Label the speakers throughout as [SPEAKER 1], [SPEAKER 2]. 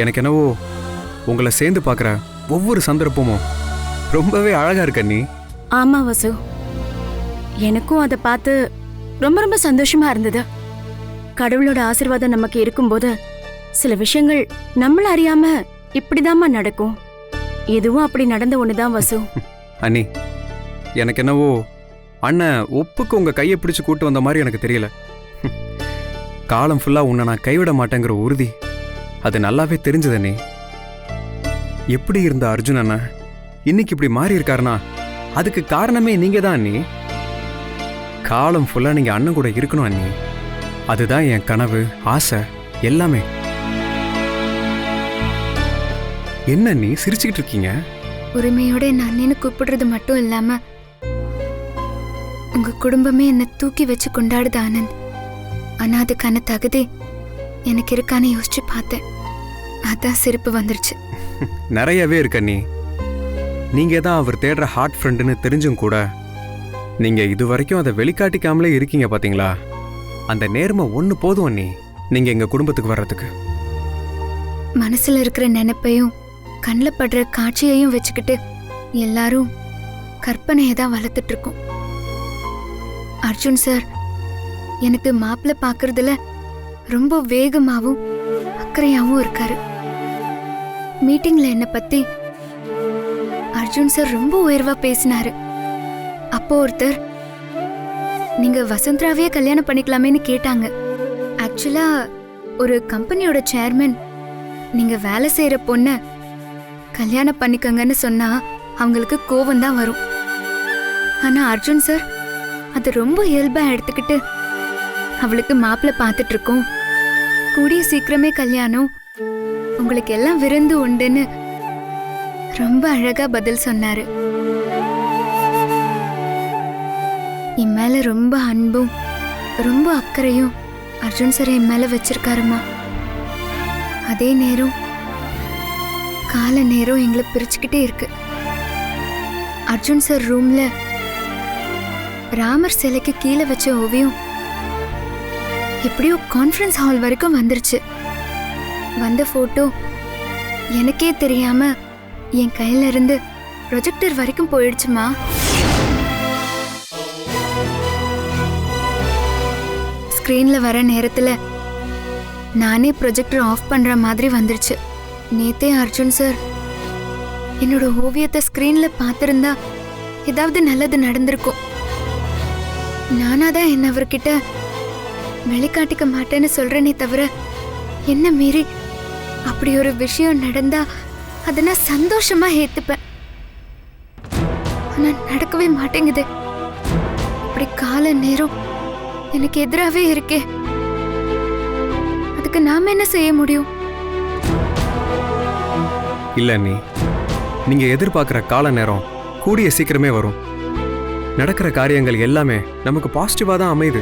[SPEAKER 1] எனக்கு என்னவோ உங்களை சேர்ந்து பார்க்குற ஒவ்வொரு சந்தர்ப்பமும் ரொம்பவே அழகா இருக்க நீ.
[SPEAKER 2] ஆமா வசு, எனக்கும் அதை பார்த்து ரொம்ப ரொம்ப சந்தோஷமா இருந்தது. கடவுளோட ஆசீர்வாதம் நமக்கு இருக்கும்போது சில விஷயங்கள் நம்மள அறியாம இப்படிதாம்மா நடக்கும். இதுவும் அப்படி நடந்த ஒண்ணுதான் வசு.
[SPEAKER 1] அண்ணி, எனக்கு என்னவோ அண்ணன் ஒப்புக்கு உங்க கையை பிடிச்சு கூட்டு வந்த மாதிரி எனக்கு தெரியல. காலம் ஃபுல்லா உன்னை நான் கைவிட மாட்டேங்கிற உறுதி அது நல்லாவே தெரிஞ்சது அண்ணி. எப்படி இருந்த அர்ஜுன் அண்ணா இன்னைக்கு இப்படி மாறி இருக்காருனா அதுக்கு காரணமே நீங்க தான் அண்ணி. காலம் ஃபுல்லா நீங்க அண்ணன் கூட இருக்கணும் அண்ணி. அதுதான் என் கனவு, ஆசை எல்லாமே. என்ன நீ சிரிச்சுக்கிட்டு இருக்கீங்க?
[SPEAKER 3] உரிமையோட என்ன அண்ணன்னு கூப்பிடுறது மட்டும் இல்லாம உங்க குடும்பமே என்ன தூக்கி வச்சு கொண்டாடுது ஆனந்த். ஆனா அதுக்கான தகுதி எனக்கு இருக்கான்னு யோசிச்சு பார்த்தேன். அதான் சிரிப்பு வந்துருச்சு.
[SPEAKER 1] நிறையவே இருக்க நீ. நீங்க தான் அவர் தேடுற ஹார்ட் ஃப்ரெண்டுன்னு தெரிஞ்சும் கூட நீங்க இது வரைக்கும் அதை வெளிக்காட்டிக்காமலே இருக்கீங்க பாத்தீங்களா? அந்த நேர்மை ஒண்ணு போதும் அண்ணி நீங்க எங்க குடும்பத்துக்கு வர்றதுக்கு.
[SPEAKER 3] மனசுல இருக்கிற நினைப்பையும் கண்ணில் படுற காட்சியையும் வச்சுக்கிட்டு எல்லாரும் கற்பனையை தான் வளர்த்துட்டு இருக்கோம். அர்ஜுன் சார் எனக்கு மாப்பிள்ளை பார்க்கறதுல ரொம்ப வேகமாவும் அக்கறையாவும் இருக்காரு. மீட்டிங்ல என்னை பத்தி அர்ஜுன் சார் ரொம்ப உயர்வா பேசினாரு. அப்போ ஒருத்தர் நீங்க வசந்தராவே கல்யாணம் பண்ணிக்கலாமேன்னு கேட்டாங்க. ஆக்சுவலா ஒரு கம்பெனியோட சேர்மன் நீங்க வேலை செய்யற பொண்ண கல்யாணம் பண்ணிக்கங்கன்னு சொன்னா அவங்களுக்கு கோபம் தான் வரும். ஆனா அர்ஜுன் சார் அது ரொம்ப இயல்பா எடுத்துக்கிட்டு அவளுக்கு மாப்பிள்ளை பார்த்துட்டு இருக்கோம், கூடிய சீக்கிரமே கல்யாணம், உங்களுக்கு எல்லாம் விருந்து உண்டுன்னு ரொம்ப அழகா பதில் சொன்னாரு. என் மேல ரொம்ப அன்பும் ரொம்ப அக்கறையும் அர்ஜுன் சார் என் மேல வச்சிருக்காருமா. அதே நேரம் கால நேரம் எங்களை பிரிச்சுக்கிட்டே இருக்கு. அர்ஜுன் சார் ரூம்ல ராமர் சிலைக்கு கீழே வச்ச ஓவியம் எப்படியோ கான்ஃபரன்ஸ் ஹால் வரைக்கும் வந்துருச்சு. வந்த போட்டோ எனக்கே தெரியாம என் கையில இருந்து ப்ரொஜெக்டர் வரைக்கும் போயிடுச்சுமா. ஸ்கிரீன்ல வர நேரத்துல நானே ப்ரொஜெக்டர் ஆஃப் பண்ற மாதிரி வந்துருச்சு. நேத்தே அர்ஜுன் சார் என்னோட ஓவியத்தை ஸ்கிரீன்ல பார்த்திருந்தா ஏதாவது நல்லது நடந்திருக்கும். நானாதான் என்ன அவர்கிட்ட வெளிக்காட்டிக்க மாட்டேன்னு சொல்றேனே தவிர என்ன மீறி அப்படி ஒரு விஷயம் நடந்தா அதை நான் சந்தோஷமா ஏத்துப்பேன். ஆனா நடக்கவே மாட்டேங்குது. அப்படி கால நேரம் எனக்கு எதிராவே இருக்கே. அதுக்கு நாம என்ன செய்ய முடியும்?
[SPEAKER 1] இல்ல நீங்க எதிர்பார்க்கிற கால நேரம் கூடிய சீக்கிரமே வரும். நடக்கிற காரியங்கள் எல்லாமே நமக்கு பாசிட்டிவா தான் அமையுது.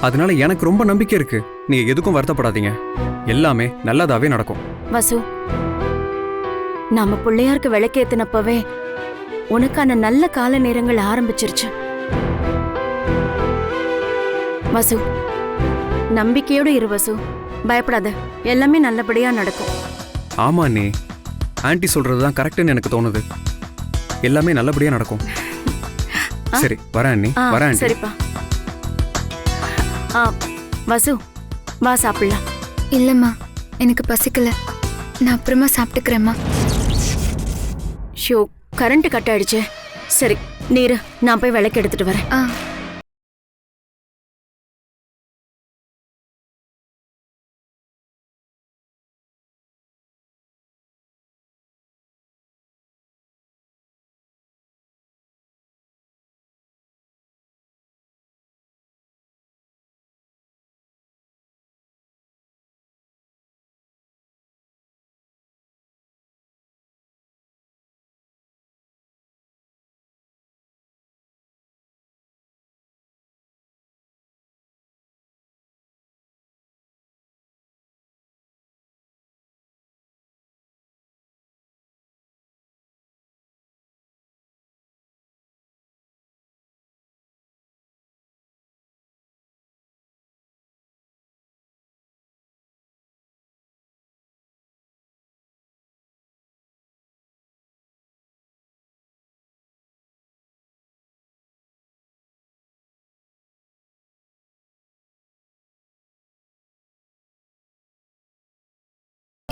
[SPEAKER 1] அதனால எனக்கு ரொம்ப நம்பிக்கை இருக்கு. நீங்க எதுக்கும் வருத்தப்படாதீங்க, எல்லாமே நல்லதாவே நடக்கும்.
[SPEAKER 2] வசு, நாம பிள்ளையாருக்கு விளக்கேத்தினப்பவே உனக்கான நல்ல கால நேரங்கள் ஆரம்பிச்சிருச்சு. வசு, நம்பிக்கையோடு இரு வசு, பயப்படாத, எல்லாமே நல்லபடியா நடக்கும்.
[SPEAKER 1] ஆமா நீ ஆன்ட்டி சொல்றதுதான் கரெக்ட்னு எனக்கு தோணுது. எல்லாமே நல்லபடியா நடக்கும். சரி வரேன் அண்ணி, வரேன்.
[SPEAKER 2] சரிப்பா. வசு, வா சாப்பிடலாம்.
[SPEAKER 3] இல்லம்மா, எனக்கு பசிக்கல, நான் அப்புறமா சாப்பிட்டுக்கிறேம்மா.
[SPEAKER 2] ஷோ, கரண்ட் கட் ஆயிடுச்சு. சரி நீரு, நான் போய் விளக்கு எடுத்துட்டு வரேன்.
[SPEAKER 3] ஆ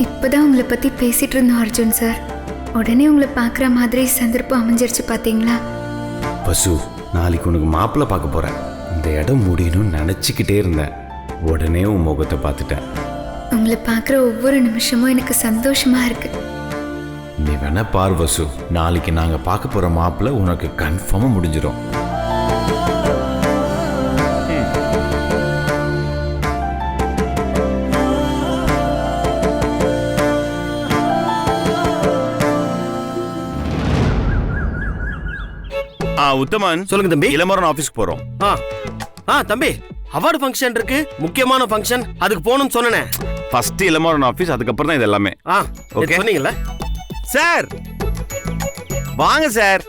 [SPEAKER 3] இப்போதான் உங்களை பற்றி பேசிகிட்டு இருந்தோம் அர்ஜுன் சார். உடனே உங்களை பார்க்குற மாதிரி சந்தர்ப்பம் அமைஞ்சிருச்சு பார்த்தீங்களா?
[SPEAKER 4] வசு, நாளைக்கு உனக்கு மாப்பிள்ளை பார்க்க போகிறேன். இந்த இடம் முடியணும்னு நினச்சிக்கிட்டே இருந்தேன். உடனே உன் முகத்தை பார்த்துட்டேன்.
[SPEAKER 3] உங்களை பார்க்குற ஒவ்வொரு நிமிஷமும் எனக்கு சந்தோஷமா இருக்கு.
[SPEAKER 4] நீ வேணா பார் வசு, நாளைக்கு நாங்கள் பார்க்க போகிற மாப்பிள்ளை உனக்கு கன்ஃபார்மாக முடிஞ்சிடும். உத்தமன்,
[SPEAKER 5] சொல்லுங்க தம்பி.
[SPEAKER 4] இளமரன் ஆபீஸ்க்கு போறோம்.
[SPEAKER 5] தம்பி, அவார்டு ஃபங்க்ஷன் இருக்கு, முக்கியமான ஃபங்க்ஷன், அதுக்கு போகணும்னு சொன்னேன்.
[SPEAKER 4] ஃபர்ஸ்ட் இளமரன் ஆபீஸ், அதுக்கப்புறம் தான் இது எல்லாமே.
[SPEAKER 5] ஓகே சொன்னீங்கல்ல
[SPEAKER 4] சார். வாங்க சார்.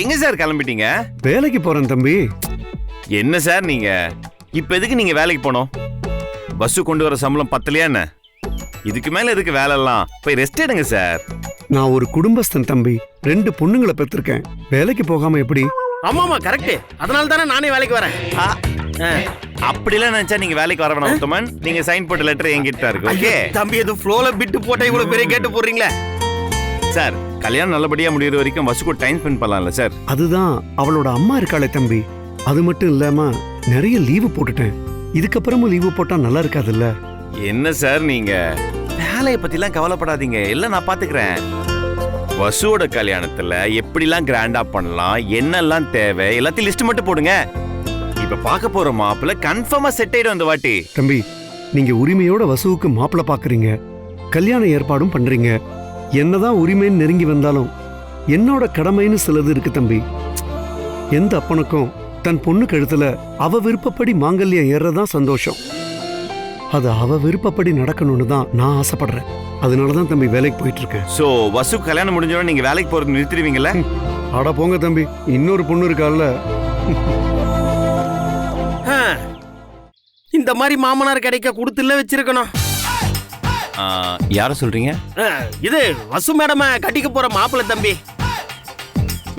[SPEAKER 4] எங்க சார் கிளம்பிட்டீங்க?
[SPEAKER 6] வேலைக்கு போறேன் தம்பி.
[SPEAKER 4] என்ன சார் நீங்க இப்ப எதுக்கு நீங்க வேலைக்கு போனோம்? பஸ் கொண்டு வர சம்பளம் பத்தலையா என்ன? இதுக்கு மேல எதுக்கு வேலை எல்லாம்? போய் ரெஸ்ட் எடுங்க சார்.
[SPEAKER 6] நான் ஒரு குடும்பஸ்தன் தம்பி. 2 பொண்ணுங்களை பெற்றிருக்கேன். வேலைக்கு போகாம எப்படி?
[SPEAKER 5] ஆமாமா கரெக்ட். அதனால தானே நானே வேலைக்கு வரேன்.
[SPEAKER 4] அப்படிலாம் நினைச்சா நீங்க வேலைக்கு வர வேணாம் உத்தமன். நீங்க சைன் போட்ட லெட்டர் என்கிட்ட இருக்கு. ஓகே
[SPEAKER 5] தம்பி, இது ஃப்ளோல பிட்டு போட்டா இவ்வளவு பெரிய கேட்டு போடுறீங்களே
[SPEAKER 4] சார். கல்யாணம் நல்லபடியா முடியற வரைக்கும் வசுக்கு டைம் ஸ்பெண்ட் பண்ணலாம்ல சார்?
[SPEAKER 6] அதுதான் அவளோட அம்மா இருக்காளே தம்பி. அது மட்டும் இல்லாம நிறைய லீவு போட்டுட்டேன். இதுக்கப்புறமும் லீவு போட்டா நல்லா இருக்காதுல்ல?
[SPEAKER 4] என்ன சார் நீங்க வேலையை பத்திலாம் கவலைப்படாதீங்க, எல்லாம் நான் பாத்துக்கிறேன். வசுவோட கல்யாணத்துல எப்படிலாம் கிராண்டா பண்ணலாம், என்னெல்லாம் தேவை, எல்லாத்தையும் லிஸ்ட் மட்டும் போடுங்க. இப்ப பார்க்க போற மாப்பிள்ள கன்ஃபார்மா செட் ஆயிடும் அந்த வாட்டி.
[SPEAKER 6] தம்பி, நீங்க உரிமையோட வசுவுக்கு மாப்பிள்ளை பாக்குறீங்க, கல்யாண ஏற்பாடும் பண்றீங்க. என்னதான் உரிமைன்னு நெருங்கி வந்தாலும் என்னோட கடமைன்னு சிலது இருக்கு தம்பி. எந்த அப்பனுக்கும் தன் பொண்ணு கழுத்துல அவ விருப்பப்படி மாங்கல்யம் ஏறதான் சந்தோஷம். அது அவ விருப்பப்படி நடக்கணும்னு தான் நான் ஆசைப்படுறேன். அதனாலதான் தம்பி வேலைக்கு போயிட்டு இருக்கேன்.
[SPEAKER 4] சோ வசு கல்யாணம் முடிஞ்சோட நீங்க வேலைக்கு போறது நிறுத்திடுவீங்கல்ல?
[SPEAKER 6] ஆடா போங்க தம்பி, இன்னொரு பொண்ணு இருக்கால.
[SPEAKER 5] இந்த மாதிரி மாமனார் கிடைக்க கொடுத்துல வச்சிருக்கணும்.
[SPEAKER 4] யார சொல்றீங்க?
[SPEAKER 5] இது வசு மேடம் கட்டிக்க போற மாப்பிள்ளை தம்பி.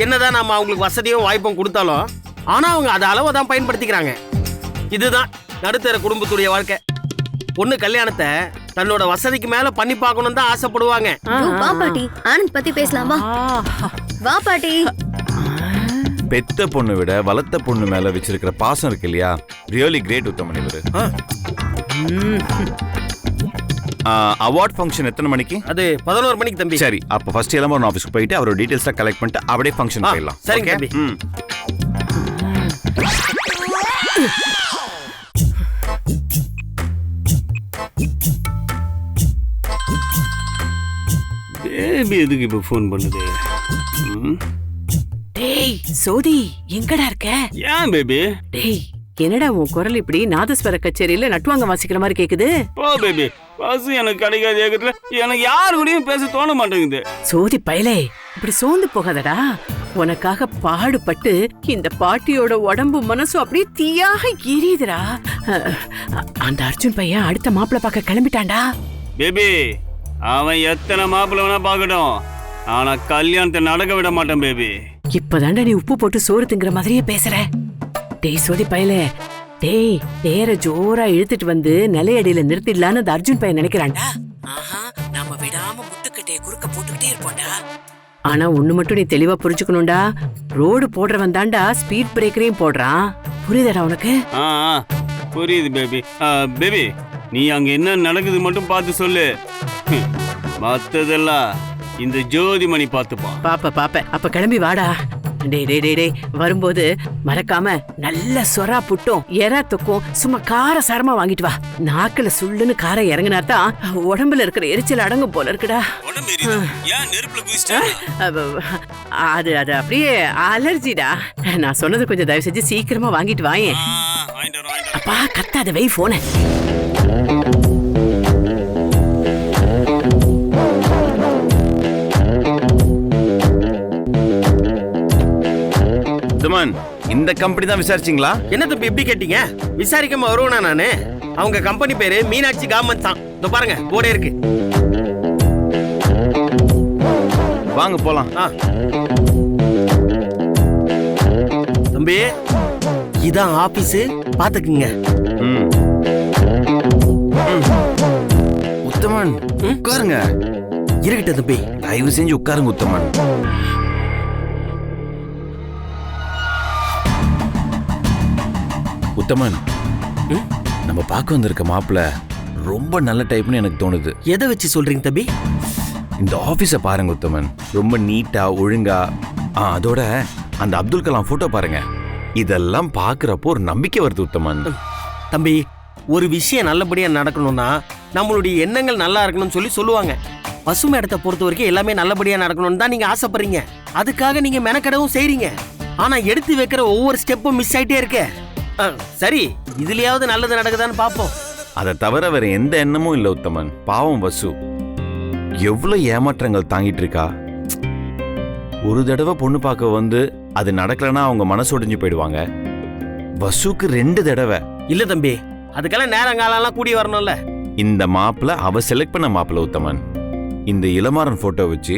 [SPEAKER 5] என்னதான் நாம அவங்களுக்கு வசதியும் வாய்ப்பும் கொடுத்தாலும் ஆனா அவங்க அதை அளவை தான் பயன்படுத்திக்கிறாங்க. இதுதான் நடுத்தர குடும்பத்துடைய வாழ்க்கை. பொண்ணு கல்யாணத்தை தன்னோட வசதிக்கு மேல பண்ணி பார்க்கணும் தான் ஆசைப்படுவாங்க.
[SPEAKER 7] வா பாட்டி, ஆனந்த் பத்தி பேசலாமா? வா பாட்டி.
[SPEAKER 4] பெத்த பொண்ணு விட வளர்த்த பொண்ணு மேல வச்சிருக்கிற பாசம் இருக்கு இல்லையா, ரியலி கிரேட் உத்தமன் இவரு. அவார்ட் ஃபங்க்ஷன் எத்தனை மணிக்கு?
[SPEAKER 5] அது 11 மணிக்கு தம்பி.
[SPEAKER 4] சரி, அப்ப ஃபர்ஸ்ட் இளமரன் ஆபீஸ்க்கு போயிட்டு அவரோட டீடைல்ஸ் கலெக்ட் பண்ணிட்டு அப்படியே ஃபங்க்ஷன் போயிடலாம்.
[SPEAKER 5] சரிங்க தம்பி.
[SPEAKER 8] பேபி எதுக்கு இப்ப ஃபோன் பண்ணுது?
[SPEAKER 9] டேய் சோதி, எங்கடா இருக்க?
[SPEAKER 8] ஏன் பேபி?
[SPEAKER 9] டேய், என்னடா உன் குரல் இப்படி நாதஸ்வர கச்சேரியில நட்டுவாங்க வாசிக்கிற மாதிரி கேக்குது?
[SPEAKER 8] போ பேபி, பஸ் எனக்கு கிடைக்காத ஏக்கத்துல எனக்கு யாரு கூடயும் பேச தோண மாட்டேங்குது.
[SPEAKER 9] சோதி பயலே, இப்படி சோர்ந்து போகாதடா. உனக்காக பாடுபட்டு இந்த பாட்டியோட உடம்பு மனசு அப்படியே தீயாக எரியுதுடா. அந்த அர்ஜுன் பையன் அடுத்த மாப்பிள்ளை பார்க்க கிளம்பிட்டான்டா.
[SPEAKER 8] பேபி, அவன் எத்தனை மாப்பிள்ளை வேணா பாக்கட்டும், ஆனா கல்யாணத்தை நடக்க விட மாட்டான் பேபி.
[SPEAKER 9] இப்பதாண்டா நீ உப்பு போட்டு சோறு திங்கிற மாதிரியே பேசுற. டேய் சோதி பயலே, டேய் தேர ஜோரா இழுத்துட்டு வந்து நிலையடியில நிறுத்திடலான்னு அந்த அர்ஜுன் பையன் நினைக்கிறான்டா. நாம விடாம முட்டுக்கட்டைய குறுக்க போட்டுக்கிட்டே இருப்போம்டா. ஆனா ஒண்ணு மட்டும் நீ தெளிவா புரிஞ்சுக்கணும்டா, ரோடு போடுறவன் தாண்டா ஸ்பீட் பிரேக்கரையும் போடுறான். புரியுதாடா உனக்கு?
[SPEAKER 8] புரியுது பேபி. பேபி, நீ அங்க என்ன நடக்குது மட்டும் பார்த்து சொல்லு. மத்ததெல்லாம் இந்த ஜோதிமணி பார்த்துப்பான்.
[SPEAKER 9] பாப்ப அப்ப கிளம்பி வாடா. டேய் டேய் டேய் டேய், வரும்போது மறக்காம நல்ல சொரா புட்டும் எறா தொக்கும் சும்மா கார சாரமா வாங்கிட்டு வா. நாக்குல சுள்ளுன்னு காரம் இறங்கினாதான் உடம்புல இருக்கிற எரிச்சல் அடங்கும் போல இருக்குடா. அது அது அப்படியே அலர்ஜிடா. நான் சொன்னது கொஞ்சம் தயவு செஞ்சு சீக்கிரமா வாங்கிட்டு வாயேன். அப்பா கத்தாத, வை போன.
[SPEAKER 4] இந்த கம்பெனி தான் விசாரிச்சீங்களா?
[SPEAKER 5] என்ன தம்பி இப்படி கேட்டீங்க? விசாரிக்காம வருவேனா நானு? அவங்க கம்பெனி பேரு மீனாட்சி கார்மெண்ட்ஸ் தான். இதோ பாருங்க, போர்டே இருக்கு.
[SPEAKER 4] வாங்க போலாம்.
[SPEAKER 5] தம்பி, இதான் ஆபீஸ், பாத்துக்குங்க.
[SPEAKER 4] உத்தமன் உட்காருங்க.
[SPEAKER 5] இருக்கட்டும் தம்பி.
[SPEAKER 4] தயவு செஞ்சு உட்காருங்க உத்தமன். உத்தமன், நம்ம பார்க்க வந்திருக்க மாப்பிள்ள ரொம்ப நல்ல டைப்னு எனக்கு தோணுது.
[SPEAKER 5] எதை வச்சு சொல்றீங்க தம்பி?
[SPEAKER 4] இந்த ஆபீஸை பாருங்க உத்தமன், ரொம்ப நீட்டா ஒழுங்கா. அதோட அந்த அப்துல் கலாம் போட்டோ பாருங்க. இதெல்லாம் பாக்குறப்போ ஒரு நம்பிக்கை வருது உத்தமன்.
[SPEAKER 5] தம்பி, ஒரு விஷயம் நல்லபடியா நடக்கணும்னா நம்மளுடைய எண்ணங்கள் நல்லா இருக்கணும்னு சொல்லுவாங்க. பசுமை இடத்தை பொறுத்த வரைக்கும் எல்லாமே நல்லபடியா நடக்கணும்னு தான் நீங்க ஆசைப்படுறீங்க. அதுக்காக நீங்க மெனக்கெடவும் செய்றீங்க. ஆனா எடுத்து வைக்கிற ஒவ்வொரு ஸ்டெப்பும் மிஸ் ஆயிட்டே இருக்கு. சரி, இதுலயாவது நல்லது நடக்குதான்னு பாப்போம்.
[SPEAKER 4] அதை தவிர வேற எந்த எண்ணமும் இல்ல உத்தமன். பாவம் வசு எவ்வளவு ஏமாற்றங்கள் தாங்கிட்டு இருக்கா. ஒரு தடவை பொண்ணு பார்க்க வந்து அது நடக்கலன்னா அவங்க மனசு உடைஞ்சு போயிடுவாங்க. வசுக்கு 2 தடவை.
[SPEAKER 5] இல்ல தம்பி, அதுக்கெல்லாம் நேரங்காலெல்லாம் கூடி வரணும்ல.
[SPEAKER 4] இந்த மாப்பிள்ள அவ செலக்ட் பண்ண மாப்பிள்ள உத்தமன். இந்த இளமாறன் போட்டோ வச்சு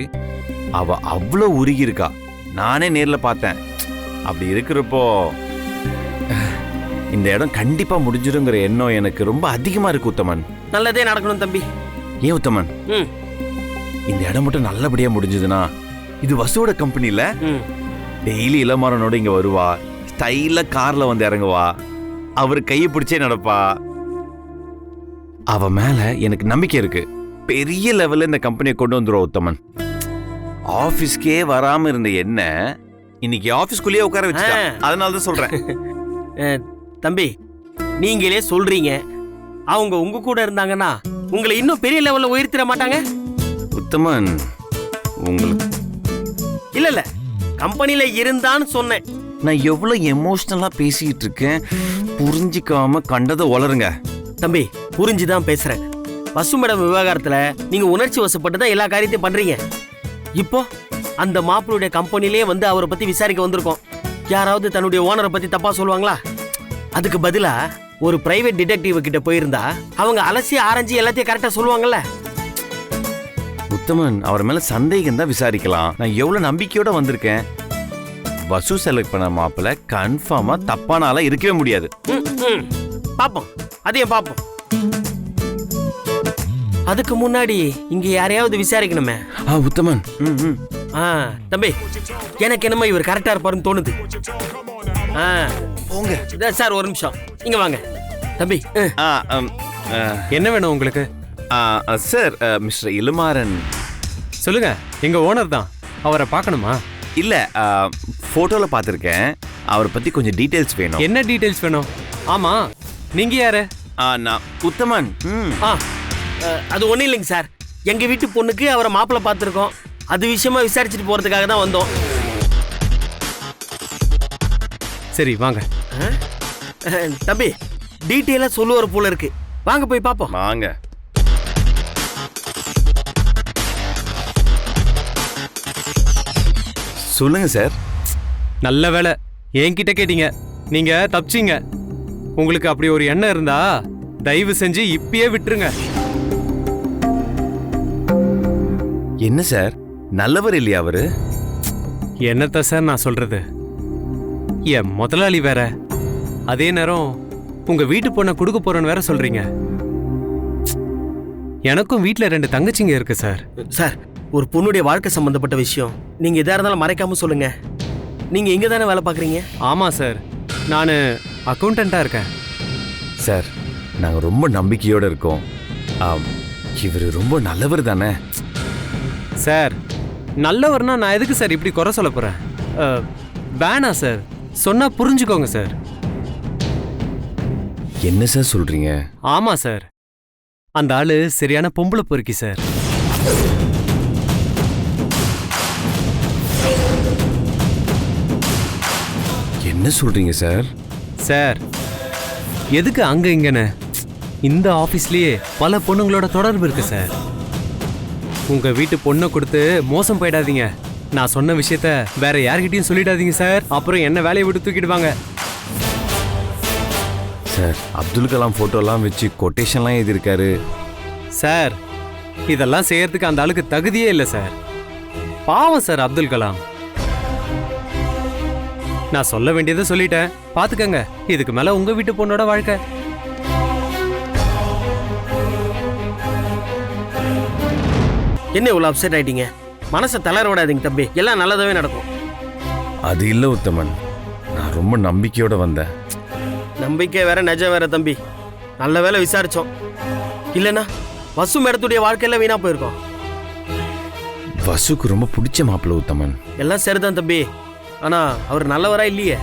[SPEAKER 4] அவ அவ்வளவு உருகி இருக்கா. நானே நேர்ல பார்த்தேன். அப்படி இருக்கிறப்போ இந்த இடம் கண்டிப்பா முடிஞ்சிருங்கிற எண்ணம் எனக்கு ரொம்ப அதிகமா இருக்கு உத்தமன்.
[SPEAKER 5] நல்லதே நடக்கணும் தம்பி.
[SPEAKER 4] ஏன் உத்தமன், இந்த இடம் மட்டும் நல்லபடியா முடிஞ்சதுன்னா இது வசுவோட கம்பெனில டெய்லி இளமாறனோட இங்க வருவா. ஸ்டைலா கார்ல வந்து இறங்குவா. அவர் கையை பிடிச்சே நடப்பா. அவ மேல எனக்கு நம்பிக்கை இருக்கு. பெரிய லெவல்ல இந்த கம்பெனியை கொண்டு வந்துருவா உத்தமன். ஆபீஸ்க்கே வராம இருந்த என்ன இன்னைக்கு ஆபீஸ்க்குள்ளேயே உட்கார வச்சுட்டா. அதனாலதான் சொல்றேன்.
[SPEAKER 5] தம்பி, நீங்களே சொல்றீங்க, அவங்க உங்க கூட இருந்தாங்கன்னா உங்களை இன்னும் பெரிய லெவல்ல உயர்த்திட மாட்டாங்க
[SPEAKER 4] உத்தமன். உங்களுக்கு
[SPEAKER 5] இல்ல கம்பெனில இருந்தான்னு சொன்னேன்.
[SPEAKER 4] நான் எவ்வளவு எமோஷனலா பேசிட்டு இருக்கேன். புரிஞ்சிக்காம கண்டதை வளருங்க.
[SPEAKER 5] தம்பி, புரிஞ்சுதான் பேசுறேன். பசுமடம் விவகாரத்துல நீங்க உணர்ச்சி வசப்பட்டு தான் எல்லா காரியத்தையும் பண்றீங்க. இப்போ அந்த மாப்பிளுடைய கம்பெனிலேயே வந்து அவரை பத்தி விசாரிக்க வந்திருக்கோம். யாராவது தன்னுடைய ஓனரை பத்தி தப்பா சொல்லுவாங்களா? அதுக்கு பதிலா ஒரு பிரைவேட் டிடெக்டிவ் கிட்ட போயிருந்தா அவங்க அலசி ஆராய்ச்சி எல்லாத்தையும் கரெக்டா சொல்லுவாங்கல்ல.
[SPEAKER 4] உத்தமன், அவர் மேல சந்தேகம் தான் விசாரிக்கலாம். நான் எவ்வளவு நம்பிக்கையோட வந்திருக்கேன். வசு செலக்ட் பண்ண மாப்பிள்ள கன்ஃபார்மா தப்பான ஆளா இருக்கவே முடியாது.
[SPEAKER 5] பாப்போம், அதையும் பாப்போம். அதுக்கு முன்னாடி இங்க யாரையாவது விசாரிக்கணுமே.
[SPEAKER 4] உத்தமன்,
[SPEAKER 5] தம்பி, எனக்கு என்னமோ இவர் கரெக்டா இருப்பாருன்னு தோணுது. போங்க சார், ஒரு நிமிஷம் இங்க வாங்க. தம்பி,
[SPEAKER 1] என்ன வேணும் உங்களுக்கு?
[SPEAKER 4] Sir, mister Ilamaran.
[SPEAKER 1] சொல்லுங்க, எங்க ஓனர் தான். அவரை பார்க்கணுமா?
[SPEAKER 4] இல்ல, போட்டோல பார்த்திருக்கேன். அவரை பத்தி கொஞ்சம் டீடைல்ஸ் வேணும்.
[SPEAKER 1] என்ன டீடைல்ஸ் வேணும்? ஆமா, நீங்க யாரு?
[SPEAKER 4] நான் உத்தமன்.
[SPEAKER 5] அது ஒண்ணும் இல்லைங்க சார். எங்க வீட்டு பொண்ணுக்கு அவரை மாப்பிள்ளை பார்த்துருக்கோம். அது விஷயமா விசாரிச்சுட்டு போறதுக்காக தான் வந்தோம்.
[SPEAKER 1] சரி வாங்க.
[SPEAKER 5] தம்பி, டீட்டெயிலா சொல்லுவார் போல இருக்கு. வாங்க போய் பாப்போம்.
[SPEAKER 4] வாங்க. சொல்லுங்க சார்.
[SPEAKER 1] நல்ல வேலை என்கிட்ட கேட்டீங்க. நீங்க தப்பிச்சீங்க. உங்களுக்கு அப்படி ஒரு எண்ணம் இருந்தா தயவு செஞ்சு இப்பயே விட்டுருங்க.
[SPEAKER 4] என்ன சார், நல்லவர் இல்லையா அவரு?
[SPEAKER 1] என்னத்த சார் நான் சொல்றது? என் முதலாளி வேற, அதே நேரம் உங்க வீட்டு பொண்ணை கொடுக்க போறேன்னு வேற சொல்றீங்க. எனக்கும் வீட்டுல 2 தங்கச்சிங்க இருக்கு சார்.
[SPEAKER 5] சார், ஒரு பொண்ணுடைய வாழ்க்கை சம்பந்தப்பட்ட விஷயம். நீங்க எதா இருந்தாலும் மறைக்காம சொல்லுங்க. நீங்க இங்க தானே வேலை பாக்குறீங்க?
[SPEAKER 1] ஆமா சார், நான் அக்கௌண்டண்டா இருக்கேன்.
[SPEAKER 4] சார், நாங்க ரொம்ப நம்பிக்கையோட இருக்கோம். இவர் ரொம்ப நல்லவர் தானே?
[SPEAKER 1] சார், நல்லவர்னா நான் எதுக்கு சார் இப்படி குறை சொல்ல போறேன்? வேணாம் சார், சொன்னா புரிஞ்சுக்கோங்க சார்.
[SPEAKER 4] என்ன சார் சொல்றீங்க?
[SPEAKER 1] ஆமா சார், அந்த ஆளு சரியான பொம்பளை பொறுக்கி சார்.
[SPEAKER 4] என்ன சொல்றீங்க சார்?
[SPEAKER 1] சார், எதுக்கு அங்க இங்கன்னு? இந்த ஆபீஸ்லயே பல பொண்ணுங்களோட தொடர்பு இருக்கு சார். உங்க வீட்டு பொண்ணை கொடுத்து மோசம் போயிடாதீங்க. நான் சொன்ன விஷயத்த வேற யார்கிட்டயும் சொல்லிடாதீங்க சார். அப்புறம் என்ன வேலையை விட்டு தூக்கிடுவாங்க.
[SPEAKER 4] சார், அப்துல் கலாம் போட்டோலாம் வச்சு கொட்டேஷன்லாம் எழுதியிருக்காரு.
[SPEAKER 1] சார், இதெல்லாம் செய்யறதுக்கு அந்த ஆளுக்கு தகுதியே இல்லை சார். பாவம் சார் அப்துல் கலாம். நான் சொல்ல வேண்டியதை சொல்லிட்டேன், பாத்துக்கங்க. இதுக்கு மேல உங்க வீட்டு பொண்ணோட வாழ்க்கை.
[SPEAKER 5] என்ன இவ்வளோ அப்செட் ஆயிட்டீங்க? மனசை தளர விடாதீங்க தம்பி, எல்லாம் நல்லதாவே நடக்கும்.
[SPEAKER 4] அது இல்லை உத்தமன், நான் ரொம்ப நம்பிக்கையோட வந்தேன்.
[SPEAKER 5] நம்பிக்கை வேற நிஜம் வேற தம்பி. நல்ல வேலை விசாரிச்சோம், இல்லைன்னா வசு மேடத்துடைய வாழ்க்கையில வீணா போயிருக்கோம்.
[SPEAKER 4] வசுக்கு ரொம்ப பிடிச்ச மாப்பிள்ள உத்தமன்.
[SPEAKER 5] எல்லாம் சரிதான் தம்பி, ஆனா அவர் நல்லவரா இல்லையே.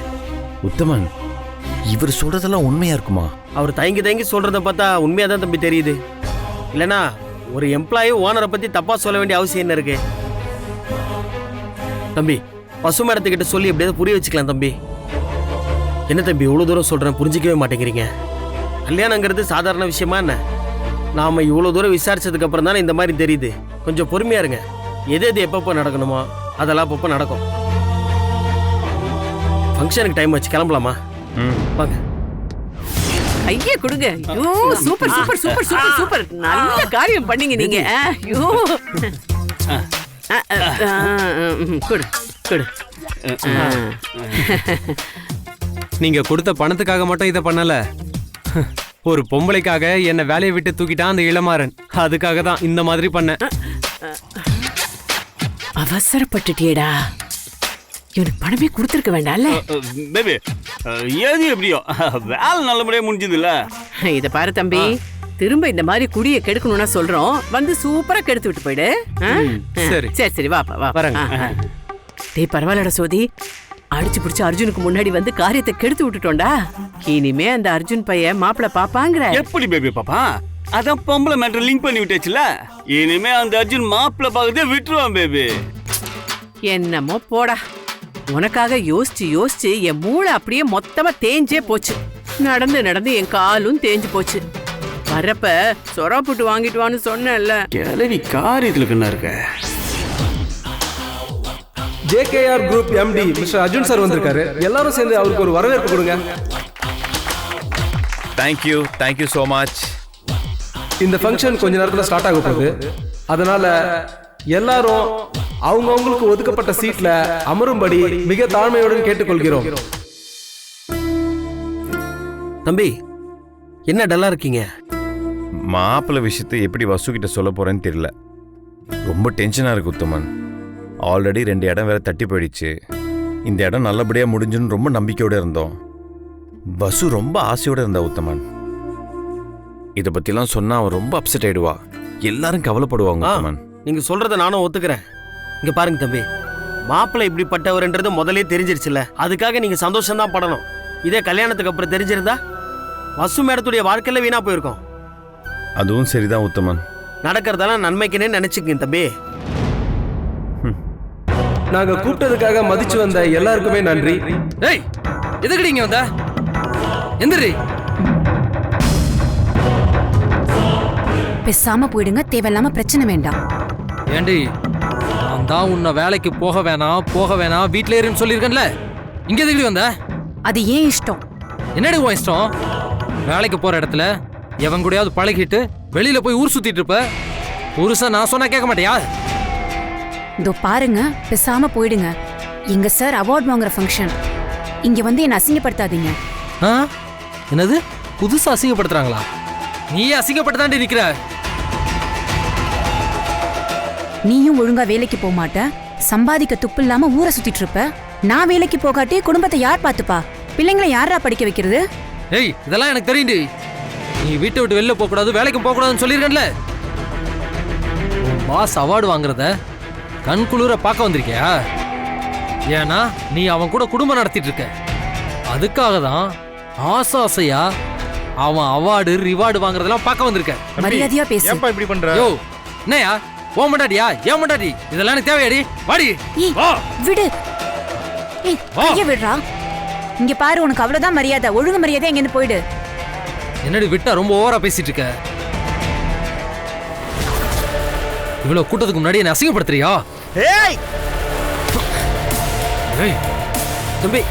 [SPEAKER 4] உத்தமன், இவர் சொல்றதெல்லாம் உண்மையா இருக்குமா?
[SPEAKER 5] அவர் தயங்கி தயங்கி சொல்றத பார்த்தா உண்மையா தான் தம்பி தெரியுது. இல்லைன்னா ஒரு எம்ப்ளாயி ஓனரை பத்தி தப்பா சொல்ல வேண்டிய அவசியம் என்ன இருக்கு? தம்பி, பசு மேடத்துக்கிட்ட சொல்லி எப்படியாவது புரிய வச்சுக்கலாம் தம்பி. என்ன தம்பி இவ்வளோ தூரம் சொல்றேன், புரிஞ்சிக்கவே மாட்டேங்கிறீங்க? கல்யாணங்கிறது சாதாரண விஷயமா என்ன? நாம இவ்வளோ தூரம் விசாரிச்சதுக்கு அப்புறம் தானே இந்த மாதிரி தெரியுது. கொஞ்சம் பொறுமையா இருங்க. எது எது எப்பப்போ நடக்கணுமோ அதெல்லாம் அப்பப்போ நடக்கும். ஃபங்க்ஷனுக்கு டைம் வச்சு கிளம்பலாமா? வாங்க.
[SPEAKER 9] ஐயா கொடுங்க. ஐயோ super super super super super, நல்ல காரியம் பண்ணீங்க நீங்க. ஐயோ கொடு கொடு.
[SPEAKER 1] நீங்க கொடுத்த பணத்துக்காக மட்டும் இதை பண்ணல. ஒரு பொம்பளைக்காக என்னை வேலையை விட்டு தூக்கிட்டான் அந்த இளமாறன். அதுக்காக தான் இந்த மாதிரி பண்ண.
[SPEAKER 9] அவசரப்பட்டுட்டியேடா, இவனுக்கு பணமே கொடுத்துருக்க வேண்டாம்ல.
[SPEAKER 8] பேபி ஏது எப்படியோ வேலை நல்லபடியா முடிஞ்சது இல்ல.
[SPEAKER 9] இத பாரு தம்பி, திரும்ப இந்த மாதிரி குடிய கெடுக்கணும்னா சொல்றோம், வந்து சூப்பரா கெடுத்து விட்டு போயிடு.
[SPEAKER 1] சரி
[SPEAKER 9] சரி சரி, வாப்பா வா.
[SPEAKER 1] வரேங்க.
[SPEAKER 9] டேய் பரவாயில்லடா சோதி, அடிச்சு பிடிச்சு அர்ஜுனுக்கு முன்னாடி வந்து காரியத்தை கெடுத்து விட்டுட்டோம்டா. இனிமே அந்த அர்ஜுன் பையன் மாப்பிள்ள பாப்பாங்கிற.
[SPEAKER 8] எப்படி பேபி பாப்பா? அதான் பொம்பளை மேட்டர் லிங்க் பண்ணி விட்டாச்சுல. இனிமே அந்த அர்ஜுன் மாப்பிள்ள பாக்கதே விட்டுருவான் பேபி.
[SPEAKER 9] என்னமோ போடா, உனக்காக யோசிச்சு யோசிச்சு என் மூளை அப்படியே மொத்தமா தேஞ்சே போச்சு. நடந்து நடந்து என் காலும் தேஞ்சு போச்சு. வரப்ப சொரா புட்டு வாங்கிட்டு வான்னு சொன்னேன்ல.
[SPEAKER 8] கிளவி காரியத்துல கண்ணா இருக்க.
[SPEAKER 10] JKR group empty mister Arjun sir வந்திருக்காரு. எல்லாரும் சேர்ந்து அவருக்கு ஒரு வரவேற்பு கொடுங்க.
[SPEAKER 4] Thank you, thank you so much.
[SPEAKER 10] இந்த ஃபங்க்ஷன் கொஞ்ச நேரத்தில் ஸ்டார்ட் ஆக போகுது. அதனால எல்லாரும் அவங்கவுங்களுக்கு ஒதுக்கப்பட்ட சீட்ல அமரும்படி மிக தாழ்மையுடன் கேட்டுக்கொள்கிறோம்.
[SPEAKER 5] தம்பி, என்ன டல்லா இருக்கீங்க?
[SPEAKER 4] மாப்பிள்ள விஷயத்தை எப்படி வசுக்கிட்ட சொல்ல போறேன்னு தெரியல. ரொம்ப டென்ஷனா இருக்கு உத்தமன். ஆல்ரெடி 2 இடம் வேற தட்டி போயிடுச்சு. இந்த இடம் நல்லபடியா முடிஞ்சுன்னு ரொம்ப நம்பிக்கையோட இருந்தோம். வசு ரொம்ப ஆசையோட இருந்தா உத்தமன். இதை பத்திலாம் சொன்னா அவன் ரொம்ப அப்செட் ஆயிடுவா. எல்லாரும் கவலைப்படுவாங்க உத்தமன்.
[SPEAKER 5] நீங்க சொல்றத நானும் ஒத்துக்கிறேன். இங்க பாருங்க தம்பி, மாப்பிள்ளை இப்படிப்பட்டவர்ன்றது முதலே தெரிஞ்சிருச்சுல. அதுக்காக நீங்க சந்தோஷம் தான் படணும். இதே கல்யாணத்துக்கு அப்புறம் தெரிஞ்சிருந்தா வசு மேடத்துடைய வாழ்க்கையில வீணா போயிருக்கோம்.
[SPEAKER 4] அதுவும் சரிதான் உத்தமன்.
[SPEAKER 5] நடக்கிறதெல்லாம் நன்மைக்குன்னே நினைச்சுக்கங்க தம்பி.
[SPEAKER 10] நாங்க கூப்பிட்டதுக்காக மதிச்சு வந்த எல்லாருக்குமே நன்றி.
[SPEAKER 1] ஏய், எதுக்குடி இங்க வந்த? எந்திரி.
[SPEAKER 3] பேசாம போயிடுங்க, தேவையில்லாம பிரச்சனை வேண்டாம்.
[SPEAKER 11] ஏண்டி, நான் தான் உன்னை வேலைக்கு போக வேணாம் வீட்டிலே இருன்னு சொல்லியிருக்கேன்ல. இங்கே எதுக்கு வந்த?
[SPEAKER 3] அது ஏன் இஷ்டம்.
[SPEAKER 11] என்னடி உன் இஷ்டம்? வேலைக்கு போற இடத்துல எவன் கூடயாவது பழகிட்டு வெளியில போய் ஊர் சுத்திட்டு இருப்ப. புருஷா நான் சொன்னா கேட்க மாட்டியா?
[SPEAKER 3] இதோ பாருங்க, பேசாம போயிடுங்க. எங்க சார் அவார்ட் வாங்குற ஃபங்க்ஷன். இங்க வந்து என்ன அசிங்கப்படுத்தாதீங்க.
[SPEAKER 11] என்னது புதுசா அசிங்கப்படுத்துறாங்களா? நீயே அசிங்கப்பட்டுதாண்டி நிக்கிற.
[SPEAKER 3] நீயும் ஒழுங்கா வேலைக்கு போக மாட்ட, சம்பாதிக்க துப்பு இல்லாம ஊரை சுத்திட்டு இருப்ப. நான் வேலைக்கு போகாட்டி குடும்பத்தை யார் பாத்துப்பா? பிள்ளைங்களை யாரா படிக்க வைக்கிறது?
[SPEAKER 11] ஏய், இதெல்லாம் எனக்கு தெரியும்டி. நீ வீட்டை விட்டு வெளில போக கூடாது, வேலைக்கும் போக கூடாதுன்னு சொல்லியிருக்கேன்ல. பாஸ் அவார்டு வாங்குறத கண் குளிர பார்க்க வந்திருக்கியா? ஏன்னா நீ அவன் கூட குடும்பம் நடத்திட்டு இருக்க. அதுக்காக தான் ஆசையா அவன் அவார்டு ரிவார்டு வாங்குறதெல்லாம் பார்க்க வந்திருக்க.
[SPEAKER 3] மரியாதையா பேசு.
[SPEAKER 4] ஏன்பா இப்படி பண்ற?
[SPEAKER 11] யோ, என்னையா ஓ மண்டாடியா ஏன் மண்டாடி? இதெல்லாம் எனக்கு தேவையாடி? வாடி.
[SPEAKER 3] விடு. கைய விடுறா. இங்க பாரு, உனக்கு அவ்வளவுதான் மரியாதை. ஒழுங்கு மரியாதை இங்க இருந்து போயிடு.
[SPEAKER 11] என்னடி விட்டா ரொம்ப ஓவரா பேசிட்டு இருக்க. இவ்வளவு கூட்டத்துக்கு முன்னாடி என்ன அசிங்கப்படுத்துறியா?
[SPEAKER 5] ஏய்
[SPEAKER 11] ஏய்
[SPEAKER 5] தம்பி,